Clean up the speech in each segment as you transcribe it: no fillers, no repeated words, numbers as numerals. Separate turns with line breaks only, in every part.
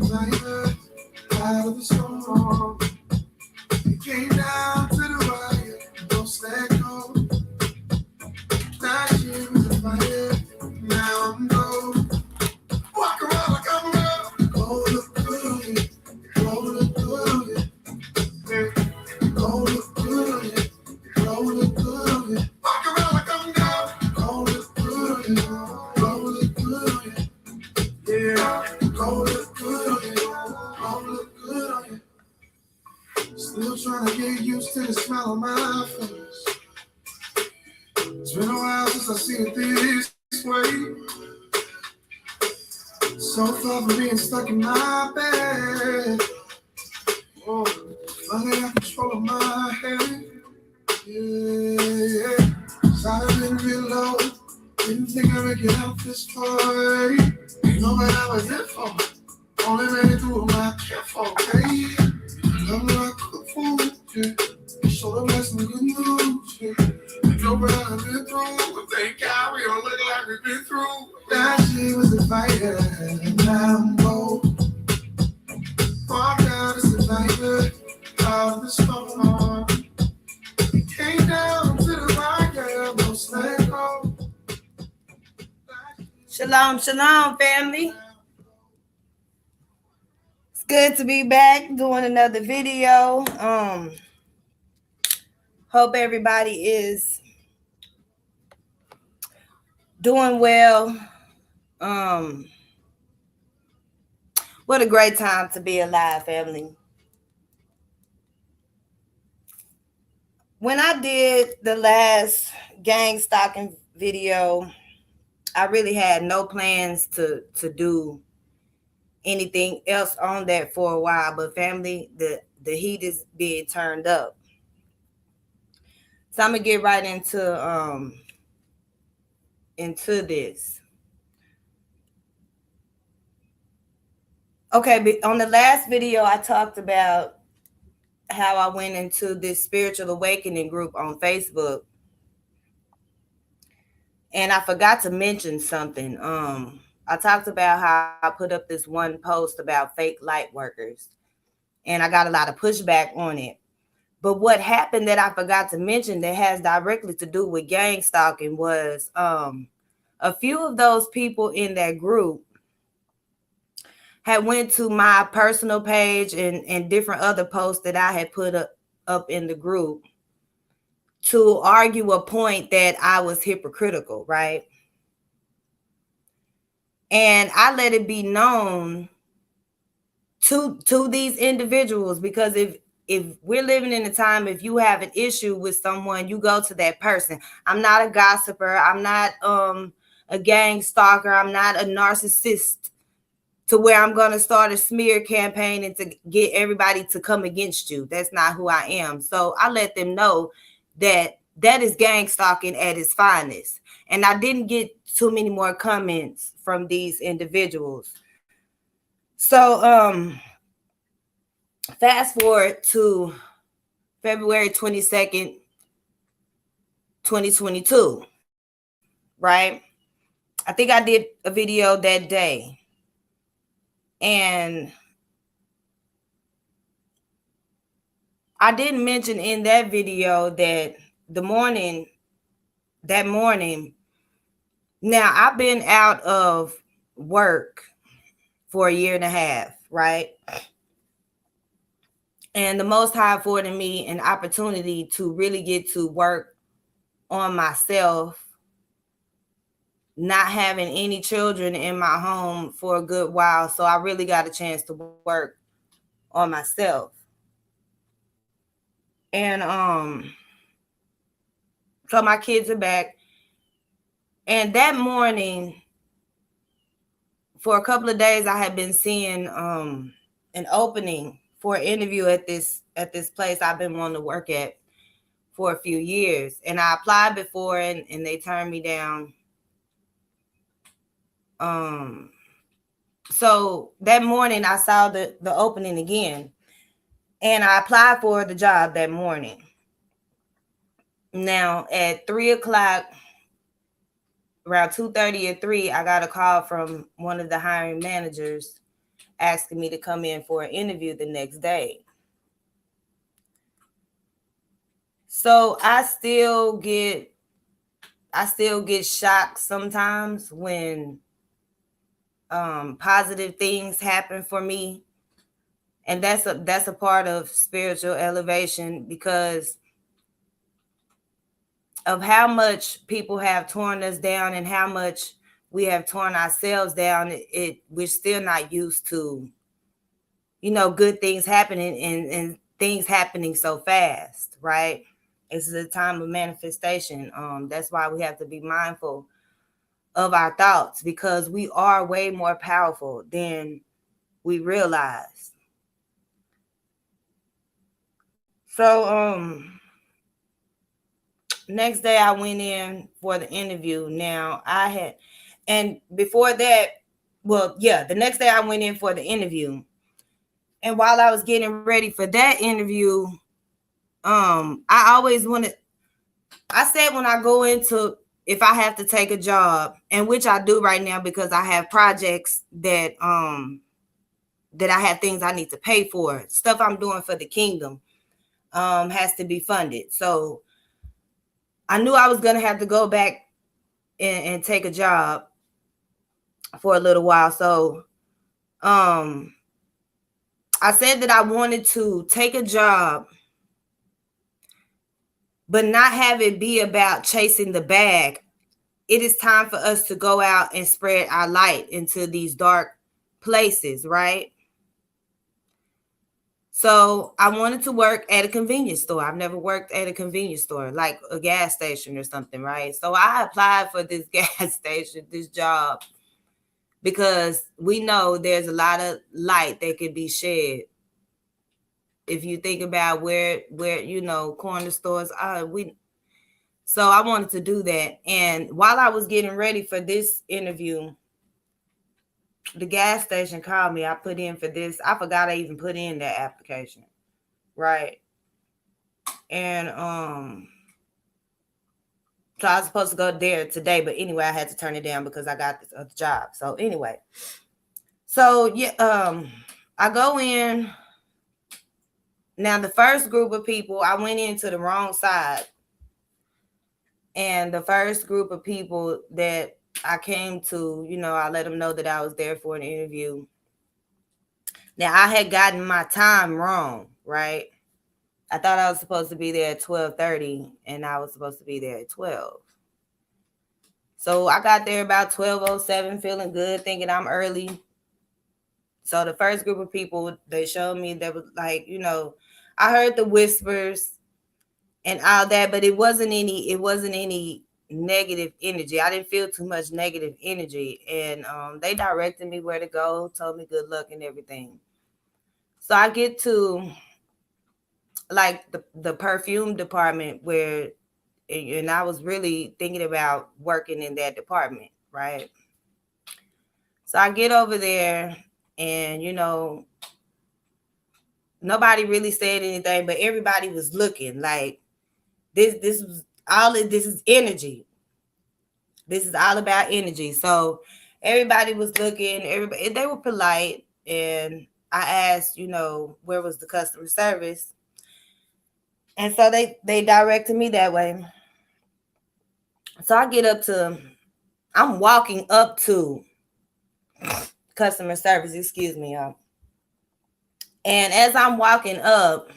fire out of the storm. It came down to the wire, no slack go. Last year was a fire, now I'm gold. Walk around like I'm real. Go look good on you, go look good on you. Go look good on you, go look good on you. Walk around like I'm gold. Go look good on you, go look good on you. Yeah, go look good on you, go look good on you. Still trying to get used to the smell of my face. It's been a while since I've seen it this way. So far from being stuck in my bed. Oh, finally got control of my head. Yeah. Started in real low. Didn't think I'd make it out this far. Ain't know what I was in for. Only made it through my careful. Hey, love me like cook food. Yeah. Show them that's some good news. Yeah. Know what I've been through, but thank God we don't look like we've been through. That shit was a fire, and now I'm gold. Walk out as a fire, out of the storm. It came down to the wire, no slack go.
Shalom, shalom, family. It's good to be back doing another video. Hope everybody is doing well. What a great time to be alive, family. When I did the last gang stalking video, I really had no plans to do anything else on that for a while. But family, the heat is being turned up. So I'm gonna get right into this. Okay, on the last video, I talked about how I went into this spiritual awakening group on Facebook. And I forgot to mention something. I talked about how I put up this one post about fake light workers. And I got a lot of pushback on it. But what happened that I forgot to mention that has directly to do with gang stalking was a few of those people in that group had went to my personal page and different other posts that I had put up in the group to argue a point that I was hypocritical, right? And I let it be known to these individuals, because if we're living in a time, if you have an issue with someone, you go to that person. I'm not a gossiper. I'm not a gang stalker. I'm not a narcissist to where I'm going to start a smear campaign and to get everybody to come against you. That's not who I am. So I let them know that is gang stalking at its finest. And I didn't get too many more comments from these individuals. So fast forward to February 22nd, 2022, right? I think I did a video that day. And I didn't mention in that video that that morning, now I've been out of work for a year and a half, right? And the Most High afforded me an opportunity to really get to work on myself, not having any children in my home for a good while. So I really got a chance to work on myself. And so my kids are back. And that morning, for a couple of days, I had been seeing an opening for an interview at this place I've been wanting to work at for a few years. And I applied before and they turned me down. So that morning I saw the opening again. And I applied for the job that morning. Now at 3:00, around 2:30 or 3, I got a call from one of the hiring managers. asking me to come in for an interview the next day. So I still get shocked sometimes when positive things happen for me. And that's a part of spiritual elevation, because of how much people have torn us down and how much we have torn ourselves down. We're still not used to, good things happening, and things happening so fast, right? This is a time of manifestation. That's why we have to be mindful of our thoughts, because we are way more powerful than we realize. So next day I went in for the interview. Now and before that, well, yeah, the next day I went in for the interview. And while I was getting ready for that interview, I always wanted, I said, when I go into, if I have to take a job, and which I do right now because I have projects that I have things I need to pay for, stuff I'm doing for the kingdom, has to be funded. So I knew I was gonna have to go back and take a job for a little while. So um I said that I wanted to take a job, but not have it be about chasing the bag. It is time for us to go out and spread our light into these dark places, right? So I wanted to work at a convenience store. I've never worked at a convenience store, like a gas station or something, right? So I applied for this gas station, this job, because we know there's a lot of light that could be shed. If you think about where corner stores are, so I wanted to do that. And while I was getting ready for this interview, the gas station called me. I put in for this. I forgot I even put in that application, right? And so I was supposed to go there today, but anyway, I had to turn it down because I got this other job. So anyway, so yeah, I go in. Now the first group of people, I went into the wrong side, and the first group of people that I came to, I let them know that I was there for an interview. Now I had gotten my time wrong, right? I thought I was supposed to be there at 12:30, and I was supposed to be there at 12. So I got there about 12:07, feeling good, thinking I'm early. So the first group of people, they showed me that was like, I heard the whispers and all that, but it wasn't any negative energy. I didn't feel too much negative energy. And they directed me where to go, told me good luck and everything. So I get to like the perfume department where, and I was really thinking about working in that department, right? So I get over there, and nobody really said anything, but everybody was looking like this was all of this is energy. This is all about energy. So everybody was looking, everybody, they were polite, and I asked, where was the customer service? And so they directed me that way. So I'm walking up to customer service, excuse me, y'all. And as I'm walking up,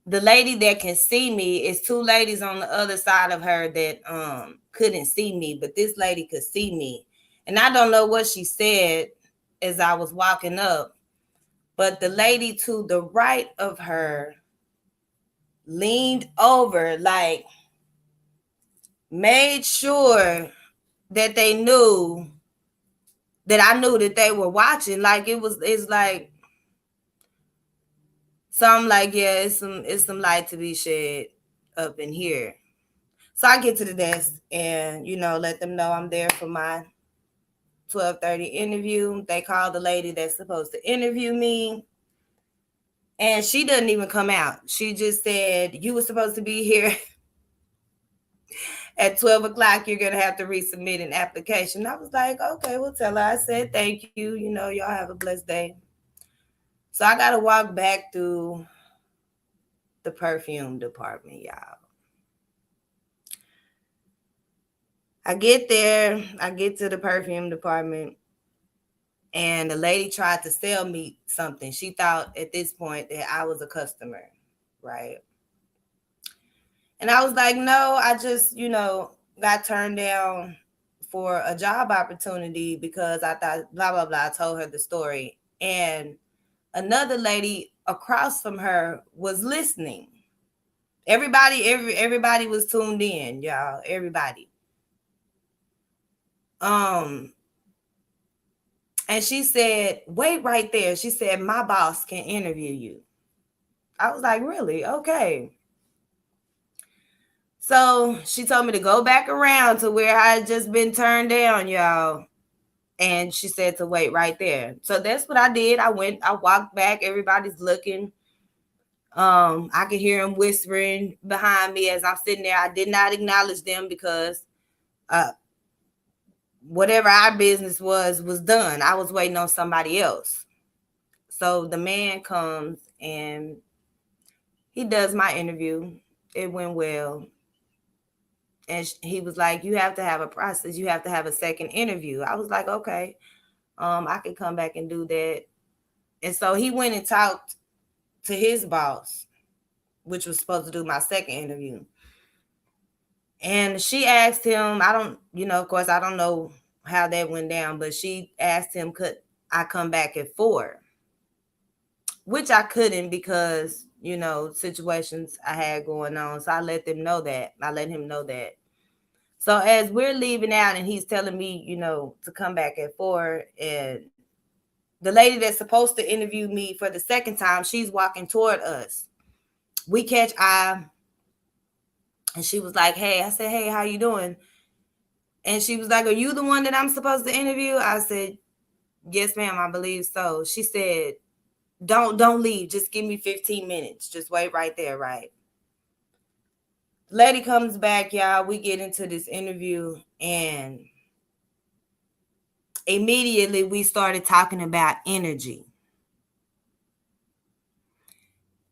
the lady that can see me is two ladies on the other side of her that couldn't see me, but this lady could see me. And I don't know what she said as I was walking up, but the lady to the right of her leaned over, like made sure that they knew that I knew that they were watching. Like it's like, so I'm like, yeah, it's some light to be shed up in here. So I get to the desk and, let them know I'm there for my 12:30 interview. They call the lady that's supposed to interview me, and she doesn't even come out. She just said, you were supposed to be here at 12 o'clock, you're going to have to resubmit an application. I was like, okay, we'll tell her. I said, thank you. You know, y'all have a blessed day. So I got to walk back through the perfume department, y'all. I get there, I get to the perfume department, and the lady tried to sell me something. She thought at this point that I was a customer, right? And I was like, no, I just, got turned down for a job opportunity because I thought blah blah blah. I told her the story. And another lady across from her was listening. Everybody was tuned in, y'all. Everybody. Um, and she said, wait right there. She said, my boss can interview you. I was like, really? Okay. So she told me to go back around to where I had just been turned down, y'all. And she said to wait right there. So that's what I did. I walked back. Everybody's looking. I could hear them whispering behind me as I'm sitting there. I did not acknowledge them because whatever our business was done. I was waiting on somebody else. So the man comes and he does my interview. It went well. And he was like, you have to have a process. You have to have a second interview. I was like, okay, I can come back and do that. And so he went and talked to his boss, which was supposed to do my second interview. And she asked him, I don't, of course, I don't know how that went down, but she asked him, could I come back at 4? Which I couldn't because, situations I had going on. So I let them know that. I let him know that. So as we're leaving out and he's telling me, to come back at 4, and the lady that's supposed to interview me for the second time, she's walking toward us. We catch eye, and she was like, hey, I said, hey, how you doing? And she was like, are you the one that I'm supposed to interview? I said, yes, ma'am, I believe so. She said, don't leave. Just give me 15 minutes. Just wait right there, right? Lady comes back, y'all. We get into this interview, and immediately we started talking about energy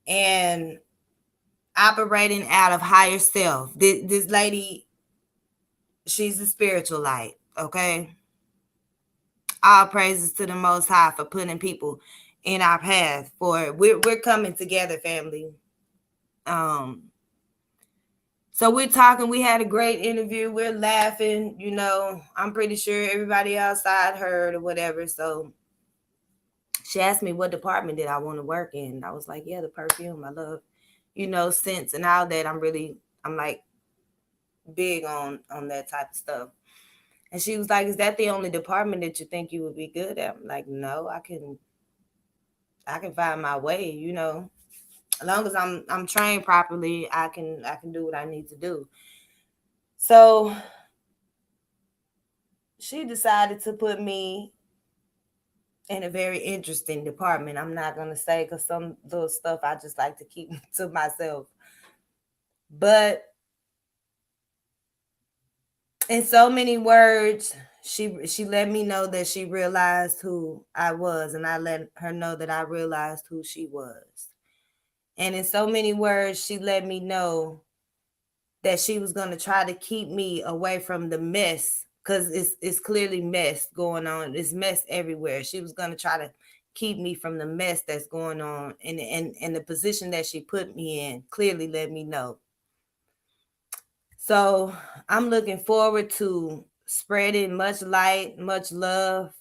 and operating out of higher self. This lady, she's a spiritual light, okay? All praises to the Most High for putting people in our path. For we're coming together, family. So we're talking. We had a great interview. We're laughing. I'm pretty sure everybody outside heard or whatever. So she asked me what department did I want to work in. I was like, yeah, the perfume. I love, scents and all that. I'm like big on that type of stuff. And she was like, is that the only department that you think you would be good at? I'm like, no, I can find my way, As long as I'm trained properly, I can do what I need to do. So she decided to put me in a very interesting department. I'm not gonna say because some little stuff I just like to keep to myself. But in so many words, she let me know that she realized who I was, and I let her know that I realized who she was. And in so many words, she let me know that she was going to try to keep me away from the mess, because it's clearly mess going on. It's mess everywhere. She was going to try to keep me from the mess that's going on, and the position that she put me in clearly let me know. So I'm looking forward to spreading much light, much love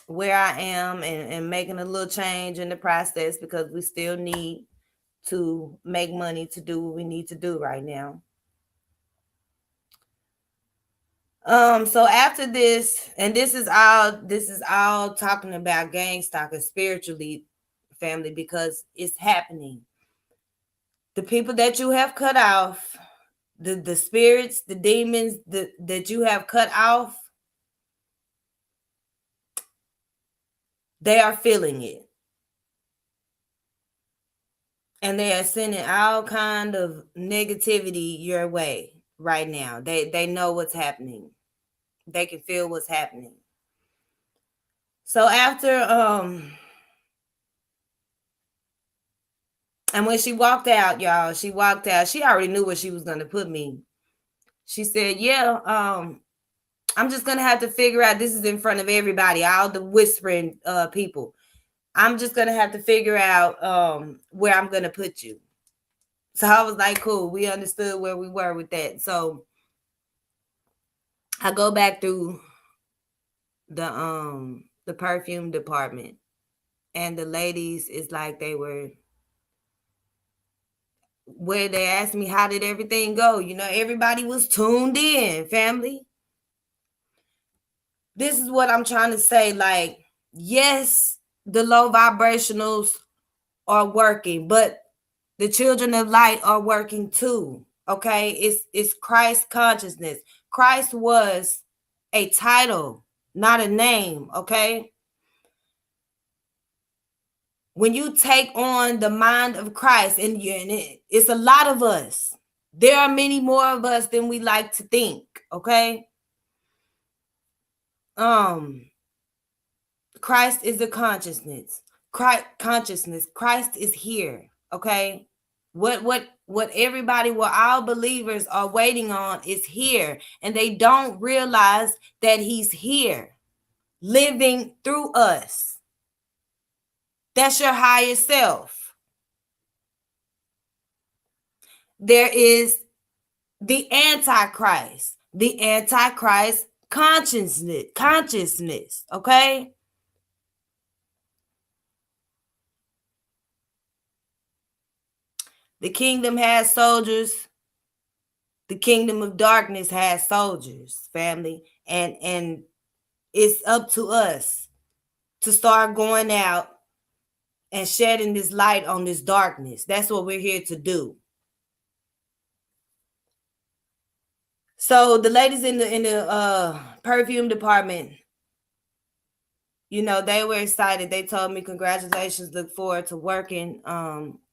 where I am, and making a little change in the process, because we still need to make money to do what we need to do right now. So after this, and this is all talking about gang stalking spiritually, family, because it's happening. The people that you have cut off, the spirits, the demons that you have cut off, they are feeling it. and they are sending all kind of negativity your way right now. They know what's happening. They can feel what's happening. So after and when she walked out, y'all, she walked out. She already knew where she was gonna put me. She said, "Yeah, I'm just gonna have to figure out. This is in front of everybody, all the whispering people. I'm just gonna have to figure out where I'm gonna put you." So I was like, "Cool." We understood where we were with that. So I go back through the perfume department, and the ladies is like they were where they asked me how did everything go. You know, everybody was tuned in, family. This is what I'm trying to say. Like, yes, the low vibrationals are working, but the children of light are working too. Okay, it's Christ consciousness. Christ was a title, not a name. Okay, when you take on the mind of Christ, and it's a lot of us. There are many more of us than we like to think. Okay, Christ is the consciousness. Christ is here. Okay, what everybody, what all believers are waiting on is here, and they don't realize that He's here, living through us. That's your higher self. There is the Antichrist, consciousness. Okay, the kingdom has soldiers. The kingdom of darkness has soldiers, family, and it's up to us to start going out and shedding this light on this darkness. That's what we're here to do. So the ladies in the perfume department, you know, they were excited. They told me congratulations, look forward to working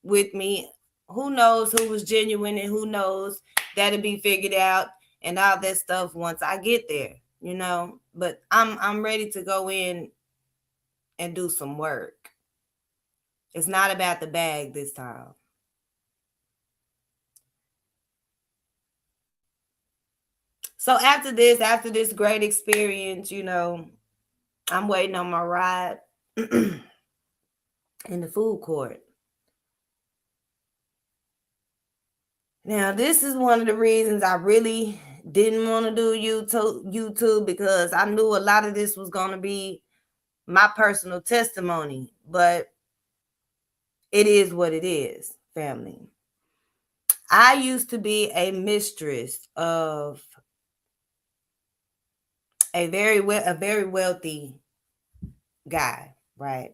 with me. Who knows who was genuine, and who knows, that'll be figured out and all that stuff once I get there, you know. But I'm ready to go in and do some work. It's not about the bag this time. So after this great experience, you know, I'm waiting on my ride in the food court. Now, this is one of the reasons I really didn't want to do YouTube, because I knew a lot of this was going to be my personal testimony, but it is what it is, family. I used to be a mistress of a very wealthy guy, right?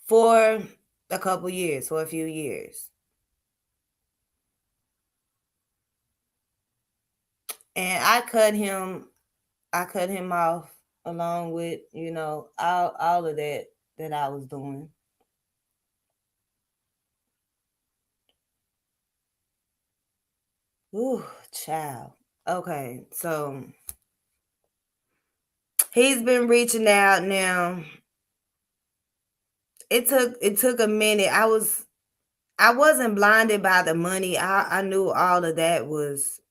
For for a few years. And I cut him off, along with, you know, all of that I was doing. Ooh, child. Okay, so he's been reaching out now. It took a minute. I wasn't blinded by the money. I knew all of that was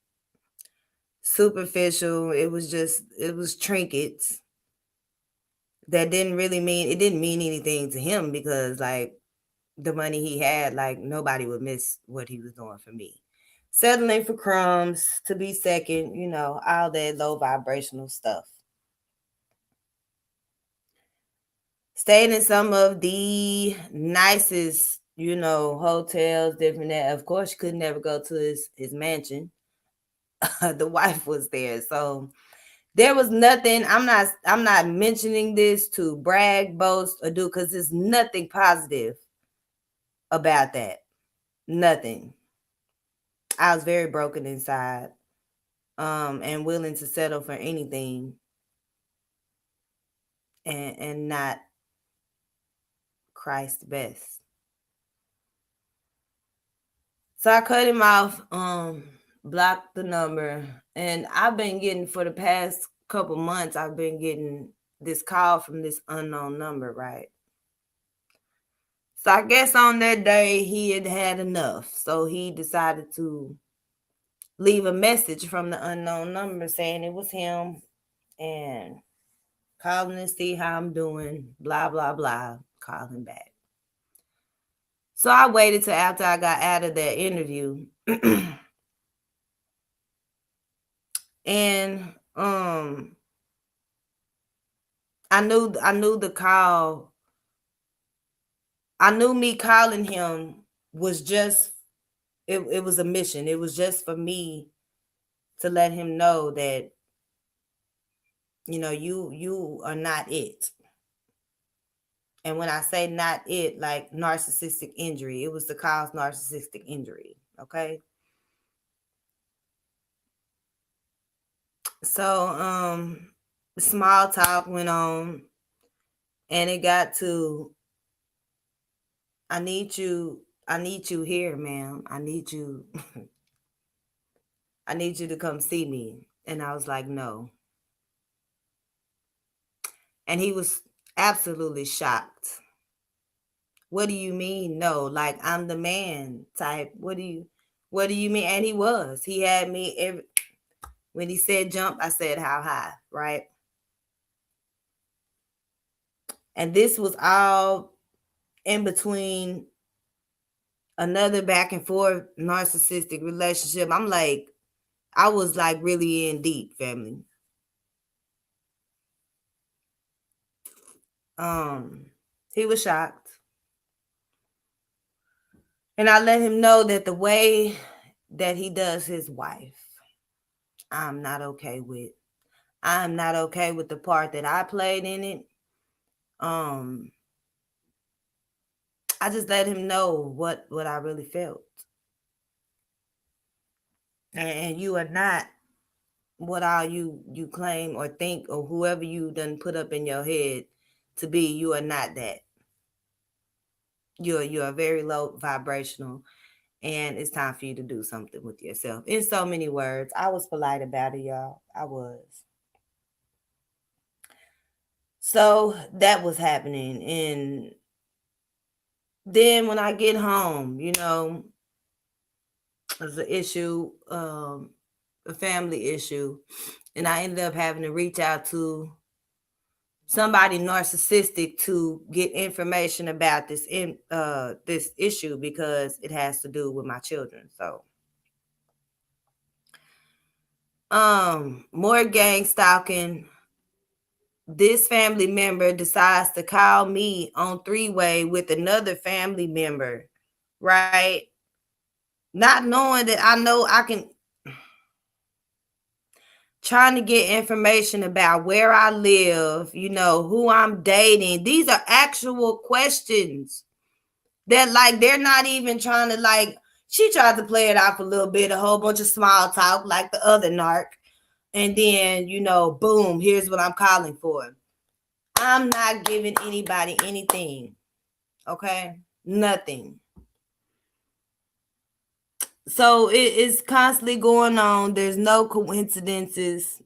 superficial. It was trinkets that didn't mean anything to him, because like the money he had, like nobody would miss what he was doing for me. Settling for crumbs, to be second, you know, all that low vibrational stuff. Stayed in some of the nicest, you know, hotels, different that. Of course, you could never go to his mansion. The wife was there. So there was nothing. I'm not mentioning this to brag, boast, or do, because there's nothing positive about that. Nothing. I was very broken inside, and willing to settle for anything, and not Christ best. So I cut him off, blocked the number, and I've been getting for the past couple months, I've been getting this call from this unknown number, right? So I guess on that day he had had enough. So he decided to leave a message from the unknown number saying it was him and calling to see how I'm doing, blah, blah, blah, calling back. So I waited till after I got out of that interview. And I knew the call. I knew me calling him was just it was a mission. It was just for me to let him know that you are not it. And when I say not it, like narcissistic injury, it was to cause narcissistic injury. Okay. So small talk went on and it got to I need you here, ma'am. I need you to come see me. And I was like, no. And he was absolutely shocked. What do you mean? No, like I'm the man type. What do you mean? And he was. He had me when he said jump, I said how high, right? And this was all in between another back and forth narcissistic relationship. I was like really in deep, family. He was shocked. And I let him know that the way that he does his wife, I'm not okay with. I'm not okay with the part that I played in it. Um, I just let him know what I really felt. And you are not what all you claim or think or whoever you done put up in your head to be. You are not that. You're very low vibrational, and it's time for you to do something with yourself. In so many words, I was polite about it, y'all. I was. So that was happening, and then when I get home, there's an issue, a family issue, and I ended up having to reach out to somebody narcissistic to get information about this issue because it has to do with my children. So more gang stalking. This family member decides to call me on three-way with another family member, right? Not knowing that I know I can, trying to get information about where I live, who I'm dating. These are actual questions that like they're not even trying to like she tried to play it off a little bit, a whole bunch of small talk like the other narc. And then, boom, here's what I'm calling for. I'm not giving anybody anything. Okay? Nothing. So it is constantly going on. There's no coincidences.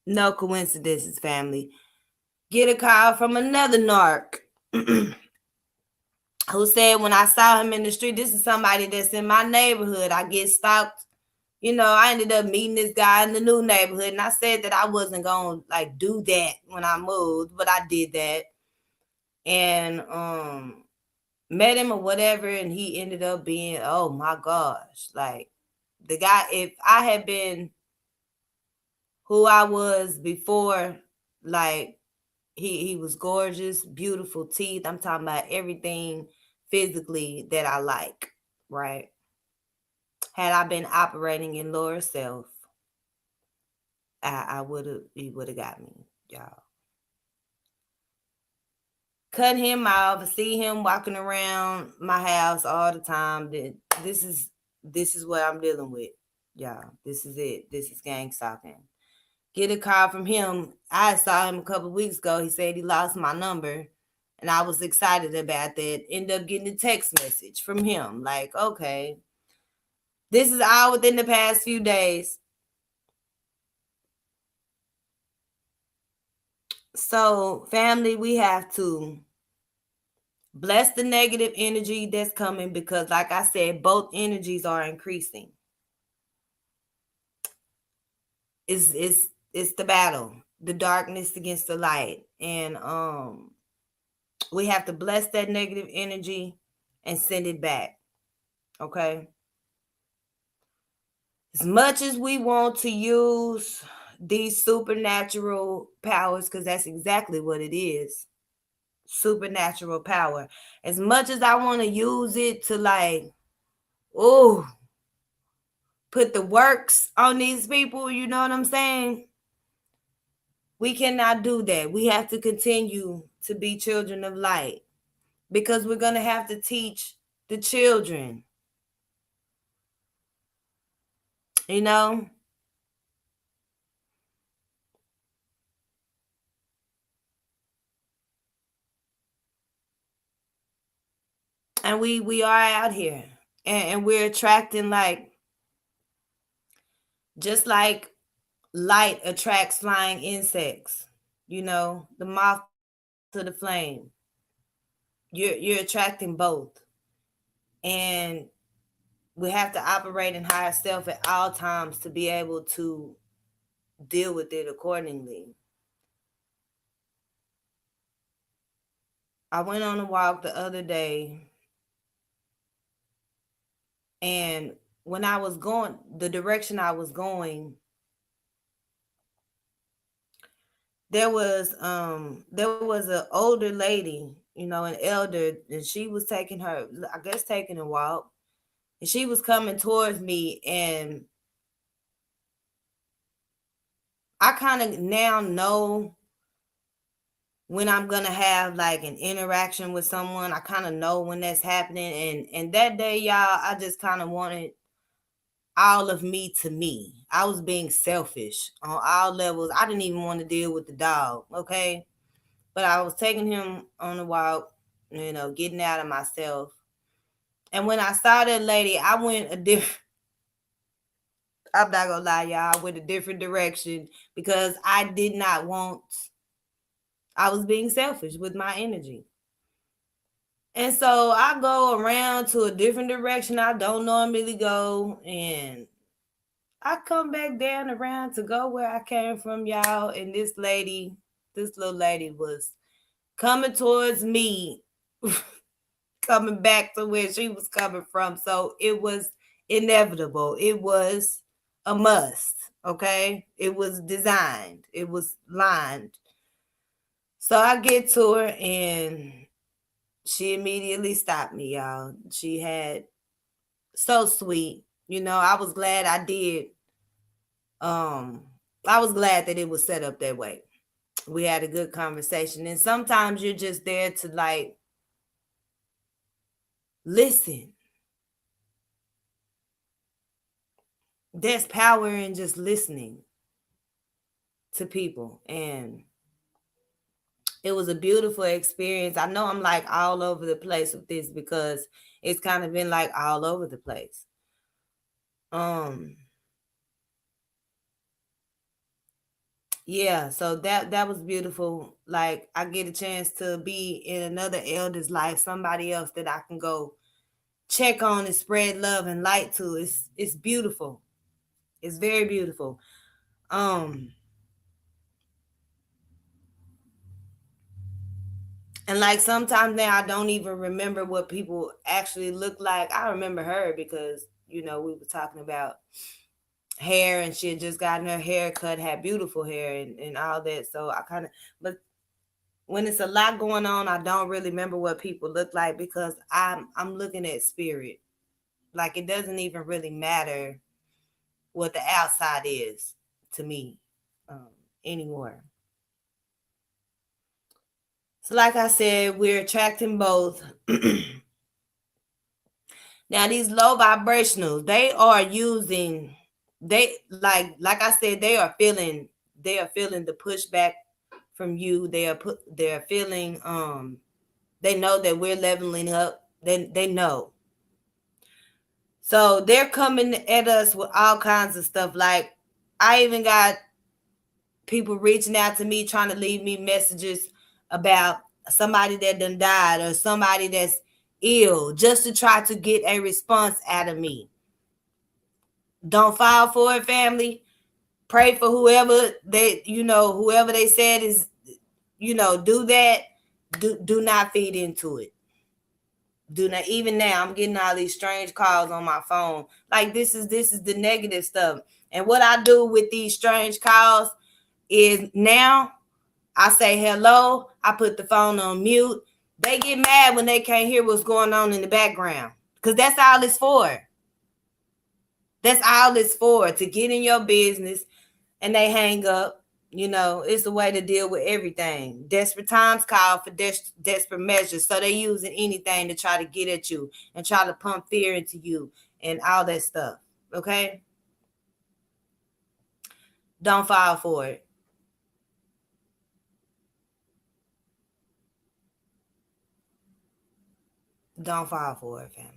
No coincidences, family. Get a call from another narc who said when I saw him in the street, this is somebody that's in my neighborhood. I get stalked. I ended up meeting this guy in the new neighborhood, and I said that I wasn't gonna like do that when I moved, but I did that. And met him or whatever, and he ended up being, oh my gosh, like the guy, if I had been who I was before, like he was gorgeous, beautiful teeth. I'm talking about everything physically that I like, right? Had I been operating in lower self, he would have got me, y'all. Cut him off, see him walking around my house all the time. This is what I'm dealing with, y'all. This is it. This is gang stalking. Get a call from him. I saw him a couple of weeks ago. He said he lost my number. And I was excited about that. End up getting a text message from him. Like, okay, this is all within the past few days. So, family, we have to bless the negative energy that's coming because, like I said, both energies are increasing. It's the battle, the darkness against the light. And we have to bless that negative energy and send it back. Okay. As much as we want to use these supernatural powers, because that's exactly what it is, supernatural power. As much as I want to use it to like, oh, put the works on these people, you know what I'm saying? We cannot do that. We have to continue to be children of light because we're going to have to teach the children, you know? And we are out here and we're attracting like just like light attracts flying insects, you know, the moth to the flame. You're attracting both. And we have to operate in higher self at all times to be able to deal with it accordingly. I went on a walk the other day, and when I was going the direction I was going, there was an older lady, you know, an elder, and she was taking her, I guess, taking a walk, and she was coming towards me, and I kind of now know when I'm gonna have like an interaction with someone. I kind of know when that's happening, and that day, y'all, I just kind of wanted all of me to me. I was being selfish on all levels. I didn't even want to deal with the dog, okay? But I was taking him on a walk, you know, getting out of myself. And when I saw that lady, I went a different, I'm not gonna lie, y'all, I went a different direction because I did not want, I was being selfish with my energy. And so I go around to a different direction I don't normally go. And I come back down around to go where I came from, y'all. And this lady, this little lady was coming towards me, coming back to where she was coming from. So it was inevitable. It was a must. Okay. It was designed, it was lined. So I get to her and she immediately stopped me, y'all. She had so sweet. You know, I was glad I did. Um, I was glad that it was set up that way. We had a good conversation. And sometimes you're just there to like listen. There's power in just listening to people. And it was a beautiful experience. I know I'm like all over the place with this because it's kind of been like all over the place. Um, yeah, so that was beautiful. Like I get a chance to be in another elder's life, somebody else that I can go check on and spread love and light to. It's beautiful. It's very beautiful. Um and like sometimes now I don't even remember what people actually look like. I remember her because you know we were talking about hair and she had just gotten her hair cut, had beautiful hair and all that. So I kind of, but when it's a lot going on, I don't really remember what people look like because I'm looking at spirit. Like it doesn't even really matter what the outside is to me um, anymore. So, like I said, we're attracting both. Now, these low vibrationals, they are using, they like I said, they are feeling the pushback from you. They're feeling They know that we're leveling up. They know. So they're coming at us with all kinds of stuff. Like, I even got people reaching out to me trying to leave me messages about somebody that done died or somebody that's ill, just to try to get a response out of me. Don't fall for it, family. Pray for whoever whoever they said is, do that. Do not feed into it. Do not. Even now I'm getting all these strange calls on my phone. Like, this is the negative stuff. And what I do with these strange calls is, now I say hello, I put the phone on mute. They get mad when they can't hear what's going on in the background, because that's all it's for. That's all it's for, to get in your business, and they hang up. It's the way to deal with everything. Desperate times call for desperate measures. So they using anything to try to get at you and try to pump fear into you and all that stuff. Okay? Don't fall for it. Don't fall for it, family.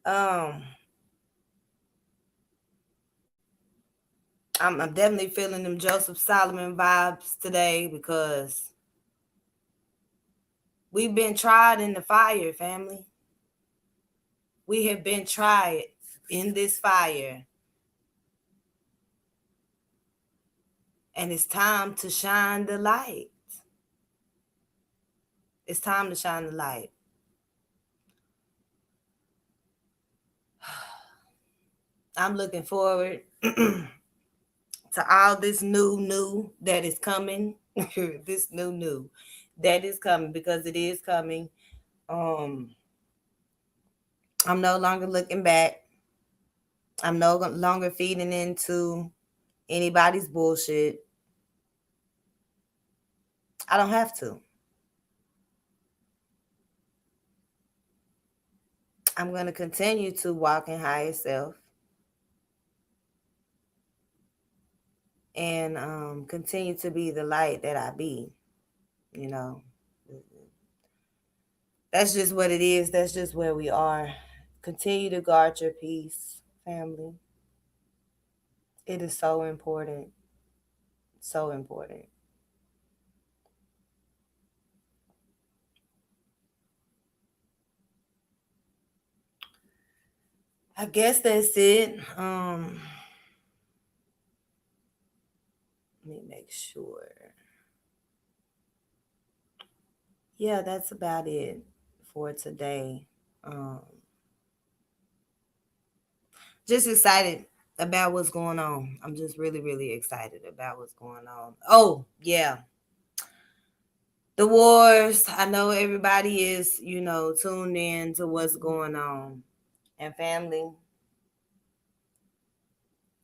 Um, I'm definitely feeling them Joseph Solomon vibes today, because we've been tried in the fire, family. We have been tried in this fire. And it's time to shine the light. It's time to shine the light. I'm looking forward to all this new that is coming. This new that is coming, because it is coming. Um, I'm no longer looking back. I'm no longer feeding into anybody's bullshit. I don't have to. I'm going to continue to walk in higher self, and continue to be the light that I be. You know, that's just what it is. That's just where we are. Continue to guard your peace, family. It is so important. So important. I guess that's it. Let me make sure. Yeah, that's about it for today. Um, just excited about what's going on. I'm just really, really excited about what's going on. Oh, yeah. The wars. I know everybody is, tuned in to what's going on. And family,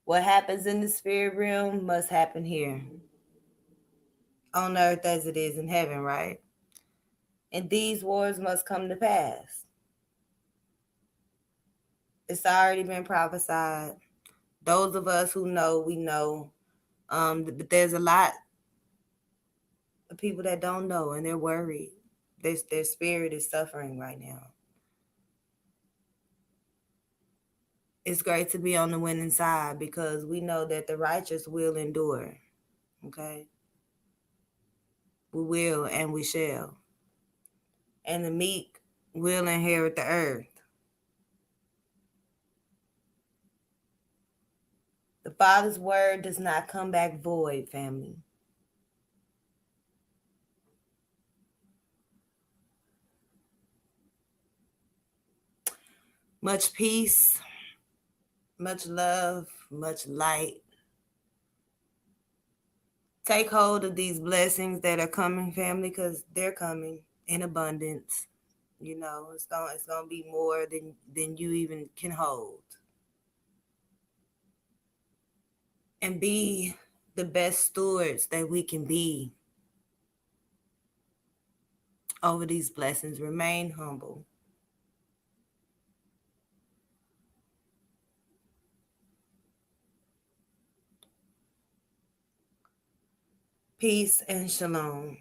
what happens in the spirit realm must happen here on earth as it is in heaven, right? And these wars must come to pass. It's already been prophesied. Those of us who know, we know. But there's a lot of people that don't know, and they're worried. Their spirit is suffering right now. It's great to be on the winning side, because we know that the righteous will endure. Okay? We will and we shall. And the meek will inherit the earth. The Father's word does not come back void, family. Much peace, much love, much light. Take hold of these blessings that are coming, family, because they're coming in abundance. It's gonna be more than you even can hold. And be the best stewards that we can be over these blessings. Remain humble. Peace and shalom.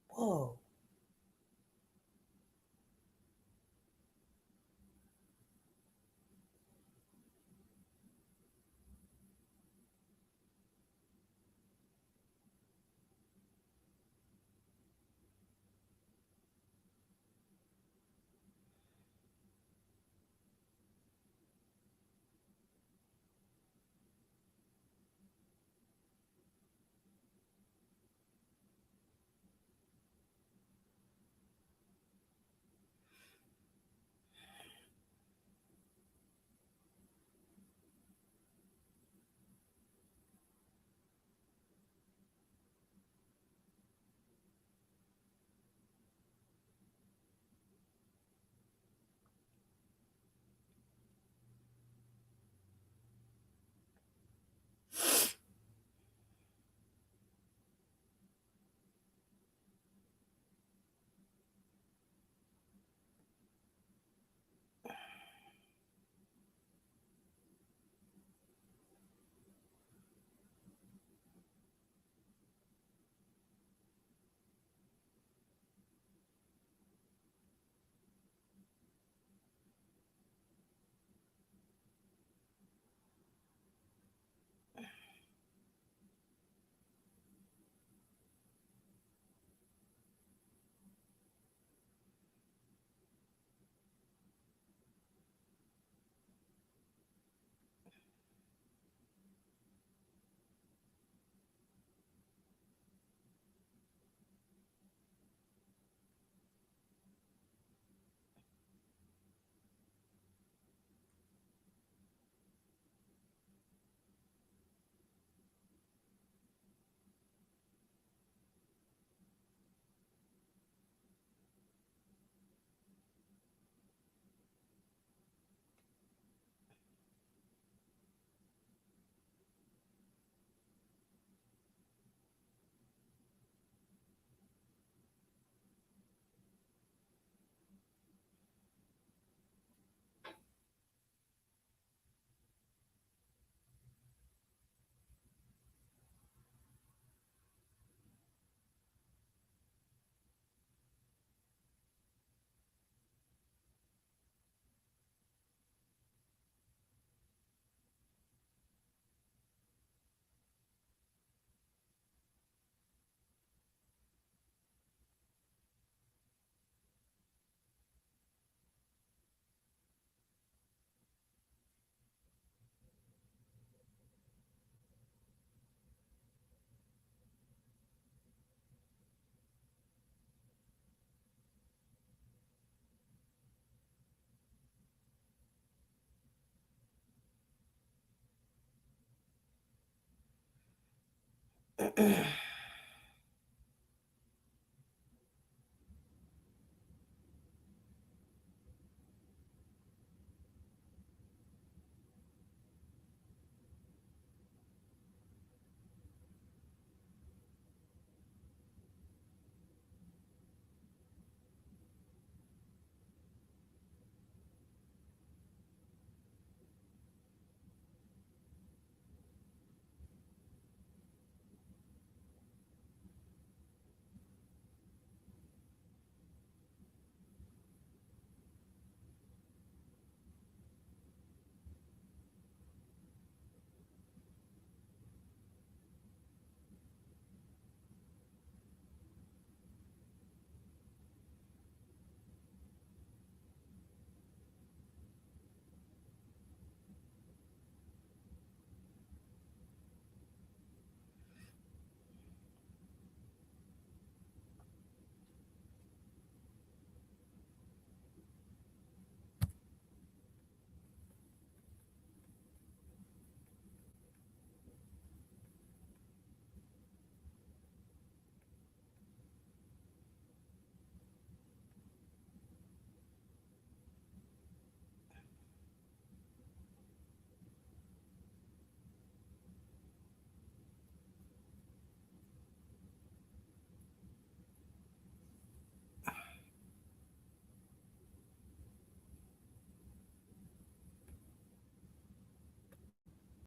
Whoa.